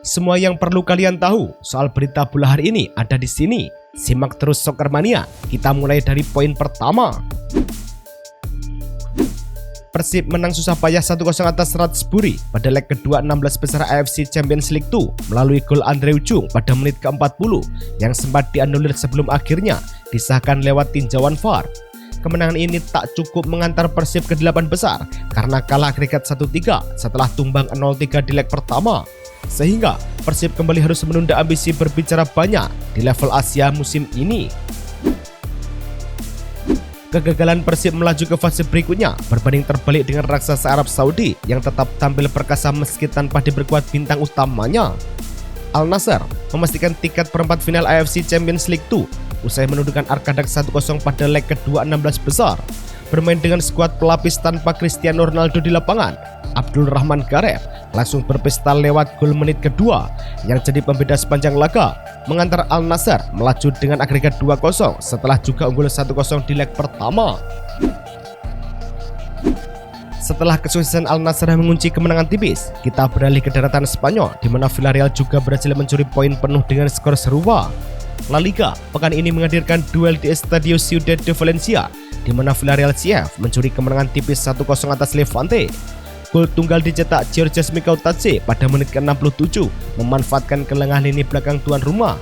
Semua yang perlu kalian tahu soal berita bola hari ini ada di sini. Simak terus Soccermania. Kita mulai dari poin pertama. Persib menang susah payah 1-0 atas Ratsburi pada leg kedua 16 besar AFC Champions League 2 melalui gol Andre Ujung pada menit ke-40 yang sempat dianulir sebelum akhirnya disahkan lewat tinjauan VAR. Kemenangan ini tak cukup mengantar Persib ke 8 besar karena kalah agregat 1-3 setelah tumbang 0-3 di leg pertama. Sehingga Persib kembali harus menunda ambisi berbicara banyak di level Asia musim ini. Kegagalan Persib melaju ke fase berikutnya berbanding terbalik dengan raksasa Arab Saudi yang tetap tampil perkasa meski tanpa diperkuat bintang utamanya. Al Nassr memastikan tiket perempat final AFC Champions League 2 usai menundukkan Arkadak 1-0 pada leg kedua 16 besar. Bermain dengan skuad pelapis tanpa Cristiano Ronaldo di lapangan, Abdul Rahman Gareb langsung berpesta lewat gol menit kedua yang jadi pembeda sepanjang laga, mengantar Al Nassr melaju dengan agregat 2-0 setelah juga unggul 1-0 di leg pertama. Setelah kesuksesan Al Nassr mengunci kemenangan tipis, kita beralih ke daratan Spanyol di mana Villarreal juga berhasil mencuri poin penuh dengan skor serupa. La Liga pekan ini menghadirkan duel di Estadio Ciudad de Valencia di mana Villarreal CF mencuri kemenangan tipis 1-0 atas Levante. Gol tunggal dicetak Georges Mikautadze pada menit ke-67 memanfaatkan kelengahan lini belakang tuan rumah.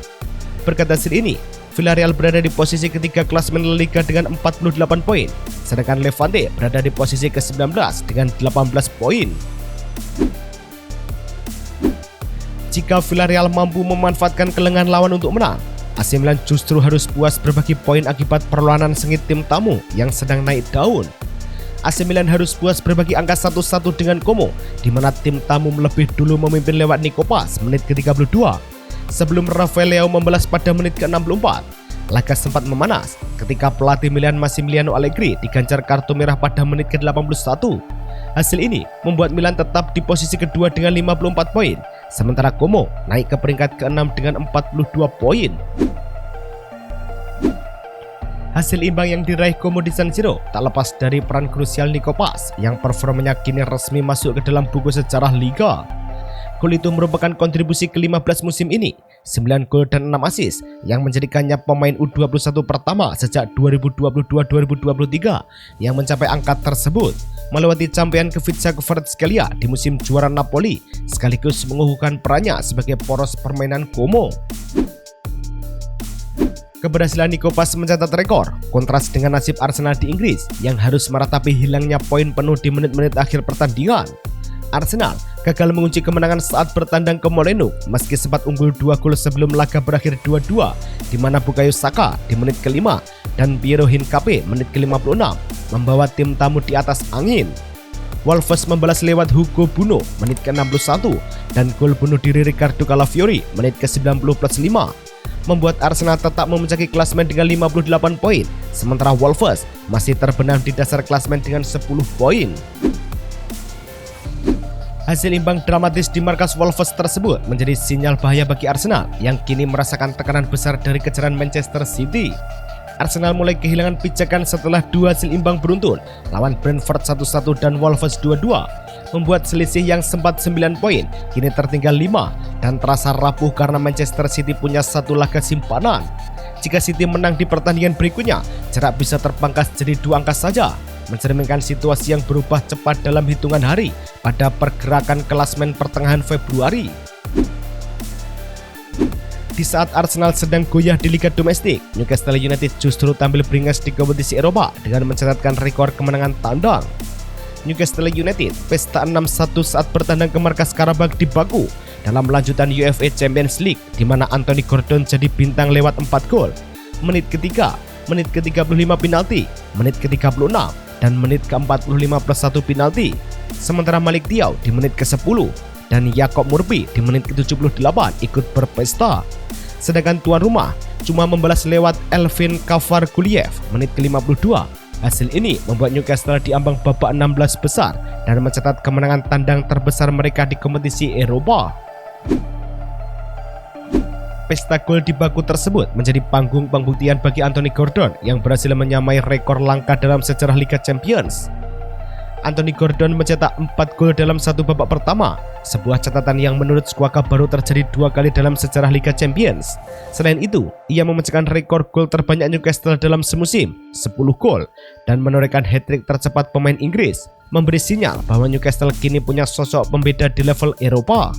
Berkat hasil ini, Villarreal berada di posisi ketiga klasemen La Liga dengan 48 poin, sedangkan Levante berada di posisi ke-19 dengan 18 poin. Jika Villarreal mampu memanfaatkan kelengahan lawan untuk menang, AC Milan justru harus puas berbagi poin akibat perlawanan sengit tim tamu yang sedang naik daun. AC Milan harus puas berbagi angka 1-1 dengan Como, di mana tim tamu lebih dulu memimpin lewat Nico Paz menit ke-32. Sebelum Rafael Leao membalas pada menit ke-64, laga sempat memanas ketika pelatih Milan Massimiliano Allegri diganjar kartu merah pada menit ke-81. Hasil ini membuat Milan tetap di posisi kedua dengan 54 poin, sementara Como naik ke peringkat ke-6 dengan 42 poin. Hasil imbang yang diraih Como di San Siro tak lepas dari peran krusial Nico Paz yang performanya kini resmi masuk ke dalam buku sejarah Liga. Gol itu merupakan kontribusi ke-15 musim ini, 9 gol dan 6 assist yang menjadikannya pemain U21 pertama sejak 2022-2023 yang mencapai angka tersebut, melewati champion Khvicha Kvaratskhelia di musim juara Napoli, sekaligus mengukuhkan perannya sebagai poros permainan Como. Keberhasilan Nico Paz mencatat rekor, kontras dengan nasib Arsenal di Inggris yang harus meratapi hilangnya poin penuh di menit-menit akhir pertandingan. Arsenal gagal mengunci kemenangan saat bertandang ke Molineux meski sempat unggul 2 gol sebelum laga berakhir 2-2, di mana Bukayo Saka di menit ke-5 dan Piero Hincapié menit ke-56 membawa tim tamu di atas angin. Wolves membalas lewat Hugo Buno menit ke-61 dan gol bunuh diri Ricardo Calafiori menit ke-90+5 membuat Arsenal tetap memuncaki klasemen dengan 58 poin, sementara Wolves masih terbenam di dasar klasemen dengan 10 poin. Hasil imbang dramatis di markas Wolves tersebut menjadi sinyal bahaya bagi Arsenal yang kini merasakan tekanan besar dari kejaran Manchester City. Arsenal mulai kehilangan pijakan setelah 2 hasil imbang beruntun lawan Brentford 1-1 dan Wolves 2-2, membuat selisih yang sempat 9 poin kini tertinggal 5 dan terasa rapuh karena Manchester City punya 1 laga simpanan. Jika City menang di pertandingan berikutnya, jarak bisa terpangkas jadi 2 angka saja, mencerminkan situasi yang berubah cepat dalam hitungan hari pada pergerakan klasemen pertengahan Februari. Di saat Arsenal sedang goyah di Liga Domestik, Newcastle United justru tampil beringas di kompetisi Eropa dengan mencatatkan rekor kemenangan tandang. Newcastle United pesta 6-1 saat bertandang ke markas Karabakh di Baku dalam lanjutan UEFA Champions League, di mana Anthony Gordon jadi bintang lewat 4 gol, menit ketiga, menit ke-35 penalti, menit ke-36 dan menit ke-45 plus 1 penalti. Sementara Malik Thiaw di menit ke-10 dan Jakob Murphy di menit ke-78 ikut berpesta. Sedangkan tuan rumah cuma membalas lewat Elvin Kavarguliev menit ke-52. Hasil ini membuat Newcastle diambang babak 16 besar dan mencatat kemenangan tandang terbesar mereka di kompetisi Eropa. Pesta gol di Baku tersebut menjadi panggung pembuktian bagi Anthony Gordon yang berhasil menyamai rekor langka dalam sejarah Liga Champions. Anthony Gordon mencetak 4 gol dalam satu babak pertama, sebuah catatan yang menurut Squawka baru terjadi 2 kali dalam sejarah Liga Champions. Selain itu, ia memecahkan rekor gol terbanyak Newcastle dalam semusim, 10 gol, dan menorehkan hat-trick tercepat pemain Inggris, memberi sinyal bahwa Newcastle kini punya sosok pembeda di level Eropa.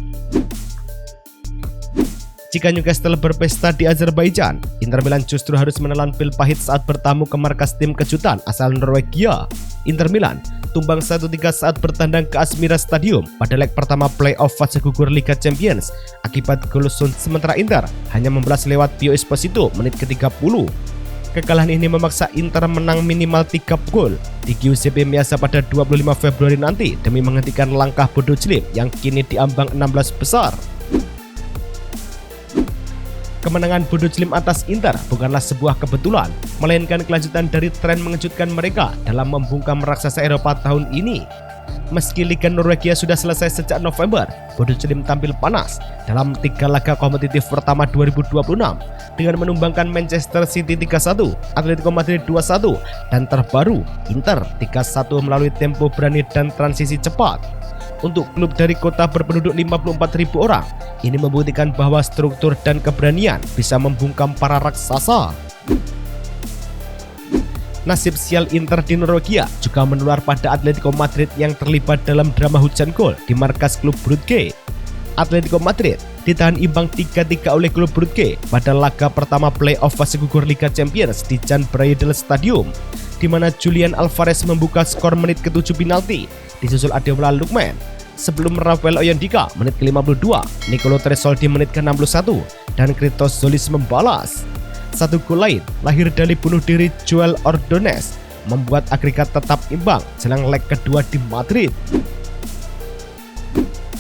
Jika Newcastle berpesta di Azerbaijan, Inter Milan justru harus menelan pil pahit saat bertamu ke markas tim kejutan asal Norwegia. Inter Milan tumbang 1-3 saat bertandang ke Asmira Stadium pada leg pertama playoff fase gugur Liga Champions akibat gol Son, sementara Inter hanya membalas lewat Pio Esposito menit ke-30. Kekalahan ini memaksa Inter menang minimal 3 gol di Giuseppe Meazza pada 25 Februari nanti demi menghentikan langkah Bodo Glimt yang kini diambang 16 besar. Kemenangan Bodo Glimt atas Inter bukanlah sebuah kebetulan, melainkan kelanjutan dari tren mengejutkan mereka dalam membungkam raksasa Eropa tahun ini. Meski Liga Norwegia sudah selesai sejak November, Bodo Glimt tampil panas dalam 3 laga kompetitif pertama 2026 dengan menumbangkan Manchester City 3-1, Atletico Madrid 2-1, dan terbaru Inter 3-1 melalui tempo berani dan transisi cepat. Untuk klub dari kota berpenduduk 54.000 orang, ini membuktikan bahwa struktur dan keberanian bisa membungkam para raksasa. Nasib sial Inter di Norwegia juga menular pada Atletico Madrid yang terlibat dalam drama hujan gol di markas klub Brugge. Atletico Madrid ditahan imbang 3-3 oleh klub Brugge pada laga pertama playoff fase gugur Liga Champions di Jan Breidel Stadium, di mana Julian Alvarez membuka skor menit ke-7 penalti, disusul Ademola Lookman. Sebelum Rafael Oyandika menit ke-52, Nicolo Tresoldi menit ke-61, dan Kritos Zolis membalas. Satu gol lain lahir dari bunuh diri Joel Ordonez, membuat agregat tetap imbang jelang leg kedua di Madrid.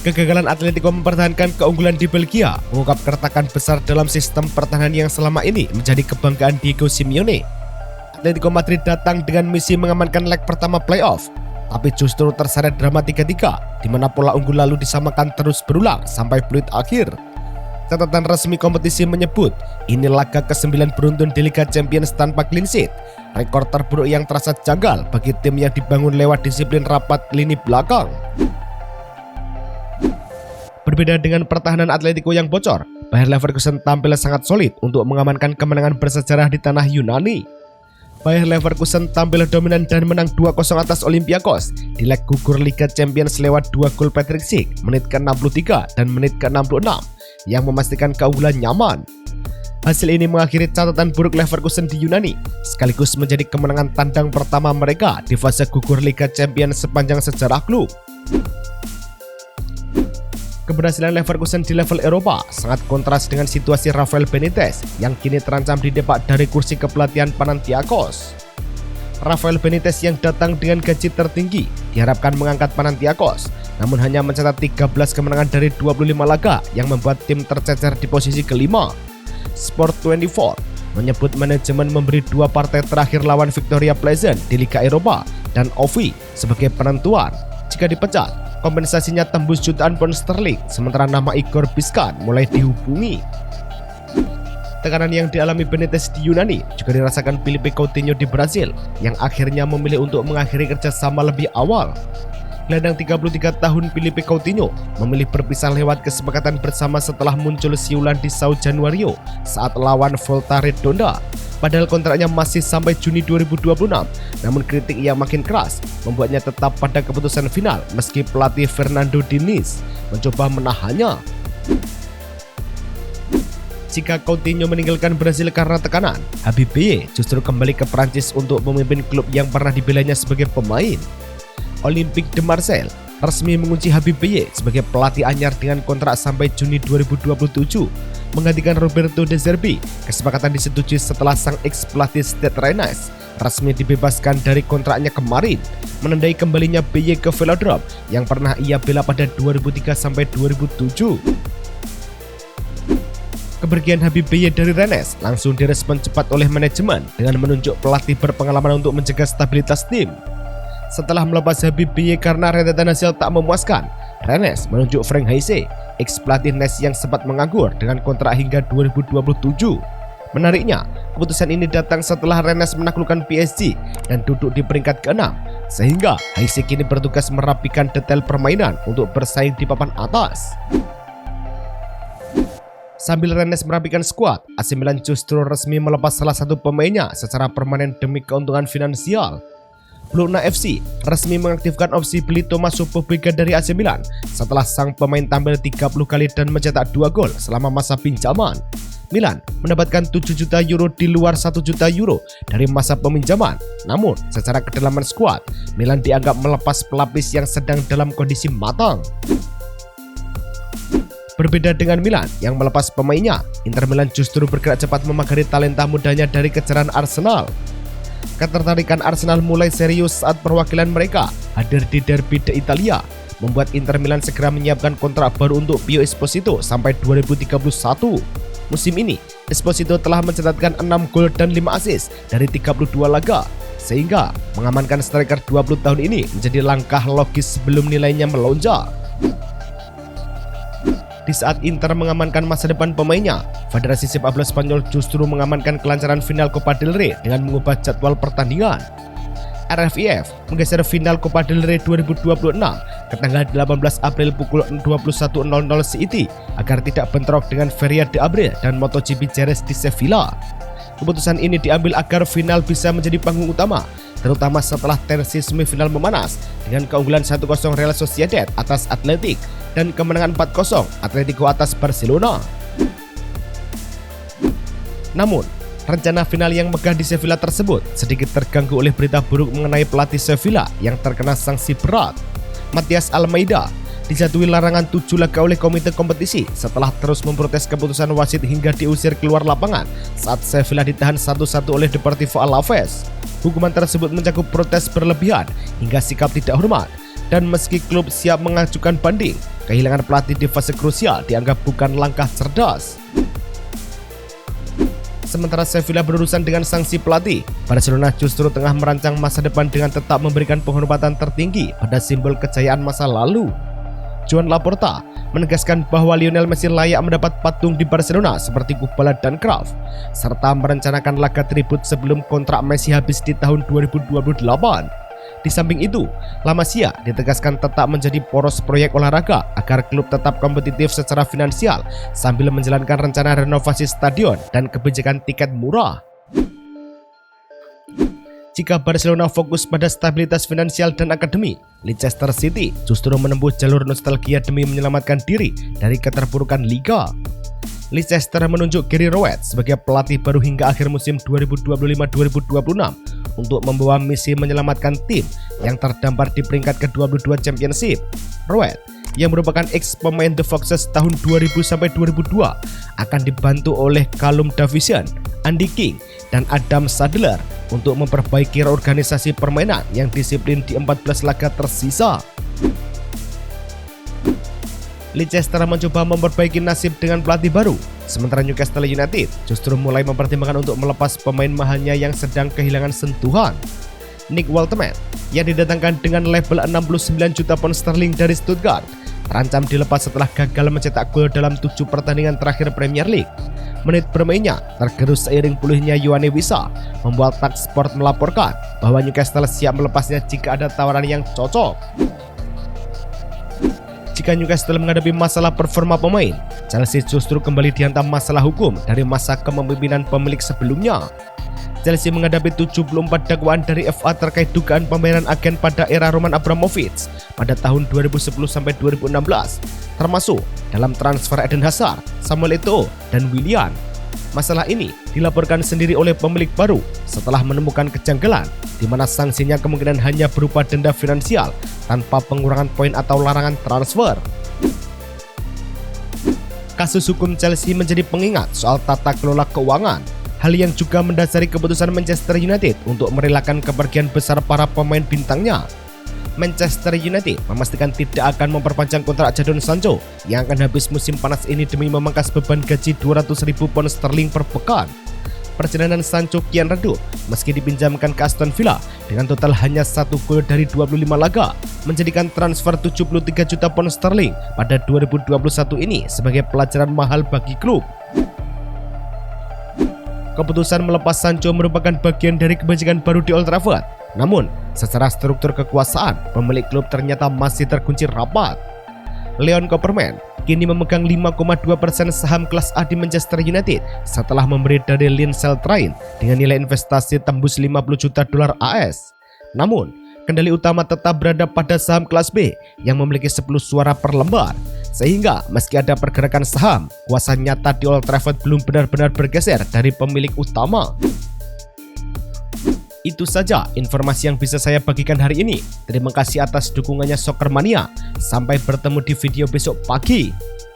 Kegagalan Atletico mempertahankan keunggulan di Belgia mengungkap keretakan besar dalam sistem pertahanan yang selama ini menjadi kebanggaan Diego Simeone. Atletico Madrid datang dengan misi mengamankan leg pertama playoff, tapi justru terseret drama 3-3, di mana pola unggul lalu disamakan terus berulang sampai peluit akhir. Catatan resmi kompetisi menyebut ini laga ke-9 beruntun di Liga Champions tanpa clean sheet, rekor terburuk yang terasa janggal bagi tim yang dibangun lewat disiplin rapat lini belakang. Berbeda dengan pertahanan Atletico yang bocor, Bayer Leverkusen tampil sangat solid untuk mengamankan kemenangan bersejarah di tanah Yunani. Bayer Leverkusen tampil dominan dan menang 2-0 atas Olympiakos di leg gugur Liga Champions lewat 2 gol Patrick Schick menit ke-63 dan menit ke-66 yang memastikan keunggulan nyaman. Hasil ini mengakhiri catatan buruk Leverkusen di Yunani, sekaligus menjadi kemenangan tandang pertama mereka di fase gugur Liga Champions sepanjang sejarah klub. Keberhasilan Leverkusen di level Eropa sangat kontras dengan situasi Rafael Benitez yang kini terancam didepak dari kursi kepelatihan Panathinaikos. Rafael Benitez yang datang dengan gaji tertinggi diharapkan mengangkat Panathinaikos, namun hanya mencatat 13 kemenangan dari 25 laga yang membuat tim tercecer di posisi kelima. Sport24 menyebut manajemen memberi 2 partai terakhir lawan Victoria Pleasant di Liga Eropa dan OVI sebagai penentuan. Jika dipecat, kompensasinya tembus jutaan pound sterling, sementara nama Igor Biskan mulai dihubungi. Tekanan yang dialami Benitez di Yunani juga dirasakan Filipe Coutinho di Brasil, yang akhirnya memilih untuk mengakhiri kerjasama lebih awal. Gelandang 33 tahun Filipe Coutinho memilih berpisah lewat kesepakatan bersama setelah muncul siulan di São Januário saat lawan Volta Redonda. Padahal kontraknya masih sampai Juni 2026, namun kritik yang makin keras membuatnya tetap pada keputusan final meski pelatih Fernando Diniz mencoba menahannya. Jika Coutinho meninggalkan Brasil karena tekanan, Habib Beye justru kembali ke Prancis untuk memimpin klub yang pernah dibelanya sebagai pemain. Olympique de Marseille resmi mengunci Habib Beye sebagai pelatih anyar dengan kontrak sampai Juni 2027. Menggantikan Roberto De Zerbi, kesepakatan disetujui setelah sang ex-pelatih Stade Rennes resmi dibebaskan dari kontraknya kemarin, menandai kembalinya Beye ke Velodrome yang pernah ia bela pada 2003 sampai 2007. Kepergian Habib Beye dari Rennes langsung direspon cepat oleh manajemen dengan menunjuk pelatih berpengalaman untuk menjaga stabilitas tim. Setelah melepas Habib Beye karena rentetan hasil tak memuaskan, Rennes menunjuk Frank Haise, ex-pelatih Nice yang sempat menganggur dengan kontrak hingga 2027. Menariknya, keputusan ini datang setelah Rennes menaklukkan PSG dan duduk di peringkat ke-6 sehingga Haise kini bertugas merapikan detail permainan untuk bersaing di papan atas. Sambil Rennes merapikan skuad, AC Milan justru resmi melepas salah satu pemainnya secara permanen demi keuntungan finansial. Bologna FC resmi mengaktifkan opsi beli Tommaso Pobega dari AC Milan setelah sang pemain tampil 30 kali dan mencetak 2 gol selama masa pinjaman. Milan mendapatkan 7 juta euro di luar 1 juta euro dari masa peminjaman. Namun, secara kedalaman skuad, Milan dianggap melepas pelapis yang sedang dalam kondisi matang. Berbeda dengan Milan yang melepas pemainnya, Inter Milan justru bergerak cepat memagari talenta mudanya dari kejaran Arsenal. Ketertarikan Arsenal mulai serius saat perwakilan mereka hadir di Derby d'Italia, membuat Inter Milan segera menyiapkan kontrak baru untuk Pio Esposito sampai 2031. Musim ini, Esposito telah mencatatkan 6 gol dan 5 assist dari 32 laga, sehingga mengamankan striker 20 tahun ini menjadi langkah logis sebelum nilainya melonjak. Di saat Inter mengamankan masa depan pemainnya, Federasi Sepak Bola Spanyol justru mengamankan kelancaran final Copa del Rey dengan mengubah jadwal pertandingan. RFIF menggeser final Copa del Rey 2026 ke tanggal 18 April pukul 21.00 CET agar tidak bentrok dengan Feria de Abril dan MotoGP Jerez di Sevilla. Keputusan ini diambil agar final bisa menjadi panggung utama, terutama setelah tensi semifinal memanas dengan keunggulan 1-0 Real Sociedad atas Athletic dan kemenangan 4-0 Atletico atas Barcelona. Namun, rencana final yang megah di Sevilla tersebut sedikit terganggu oleh berita buruk mengenai pelatih Sevilla yang terkena sanksi berat. Matias Almeida dijatuhi larangan 7 laga oleh komite kompetisi setelah terus memprotes keputusan wasit hingga diusir keluar lapangan saat Sevilla ditahan 1-1 oleh Deportivo Alaves. Hukuman tersebut mencakup protes berlebihan hingga sikap tidak hormat, dan meski klub siap mengajukan banding, kehilangan pelatih di fase krusial dianggap bukan langkah cerdas. Sementara Sevilla berurusan dengan sanksi pelatih, Barcelona justru tengah merancang masa depan dengan tetap memberikan penghormatan tertinggi pada simbol kejayaan masa lalu. Joan Laporta menegaskan bahwa Lionel Messi layak mendapat patung di Barcelona seperti Kubala dan Cruyff, serta merencanakan laga tribut sebelum kontrak Messi habis di tahun 2028. Di samping itu, La Masia ditegaskan tetap menjadi poros proyek olahraga agar klub tetap kompetitif secara finansial sambil menjalankan rencana renovasi stadion dan kebijakan tiket murah. Jika Barcelona fokus pada stabilitas finansial dan akademi, Leicester City justru menempuh jalur nostalgia demi menyelamatkan diri dari keterpurukan liga. Leicester menunjuk Gary Rowett sebagai pelatih baru hingga akhir musim 2025-2026 untuk membawa misi menyelamatkan tim yang terdampar di peringkat ke-22 Championship. Rowett, yang merupakan ex pemain The Foxes tahun 2000-2002, akan dibantu oleh Callum Davidson, Andy King, dan Adam Sadler untuk memperbaiki reorganisasi permainan yang disiplin di 14 laga tersisa. Leicester mencoba memperbaiki nasib dengan pelatih baru, sementara Newcastle United justru mulai mempertimbangkan untuk melepas pemain mahalnya yang sedang kehilangan sentuhan. Nick Waltman yang didatangkan dengan label 69 juta pound sterling dari Stuttgart terancam dilepas setelah gagal mencetak gol dalam 7 pertandingan terakhir Premier League. Menit bermainnya tergerus seiring pulihnya Yoane Wissa, membuat Talksport melaporkan bahwa Newcastle siap melepasnya jika ada tawaran yang cocok. Jika Newcastle menghadapi masalah performa pemain, Chelsea justru kembali dihantam masalah hukum dari masa kepemimpinan pemilik sebelumnya. Chelsea menghadapi 74 dakwaan dari FA terkait dugaan pembayaran agen pada era Roman Abramovich pada tahun 2010-2016, termasuk dalam transfer Eden Hazard, Samuel Eto'o, dan Willian. Masalah ini dilaporkan sendiri oleh pemilik baru setelah menemukan kejanggalan di mana sanksinya kemungkinan hanya berupa denda finansial tanpa pengurangan poin atau larangan transfer. Kasus hukum Chelsea menjadi pengingat soal tata kelola keuangan, hal yang juga mendasari keputusan Manchester United untuk merelakan kepergian besar para pemain bintangnya. Manchester United memastikan tidak akan memperpanjang kontrak Jadon Sancho yang akan habis musim panas ini demi memangkas beban gaji 200.000 pound sterling per pekan. Perjalanan Sancho kian redup meski dipinjamkan ke Aston Villa dengan total hanya 1 gol dari 25 laga, menjadikan transfer 73 juta pound sterling pada 2021 ini sebagai pelajaran mahal bagi klub. Keputusan melepas Sancho merupakan bagian dari kebijakan baru di Old Trafford. Namun, secara struktur kekuasaan, pemilik klub ternyata masih terkunci rapat. Leon Cooperman kini memegang 5,2% saham kelas A di Manchester United setelah memberi dari Lindsay Train dengan nilai investasi tembus 50 juta dolar AS. Namun, kendali utama tetap berada pada saham kelas B yang memiliki 10 suara per lembar. Sehingga meski ada pergerakan saham, kuasa nyata di Old Trafford belum benar-benar bergeser dari pemilik utama. Itu saja informasi yang bisa saya bagikan hari ini. Terima kasih atas dukungannya Soccermania. Sampai bertemu di video besok pagi.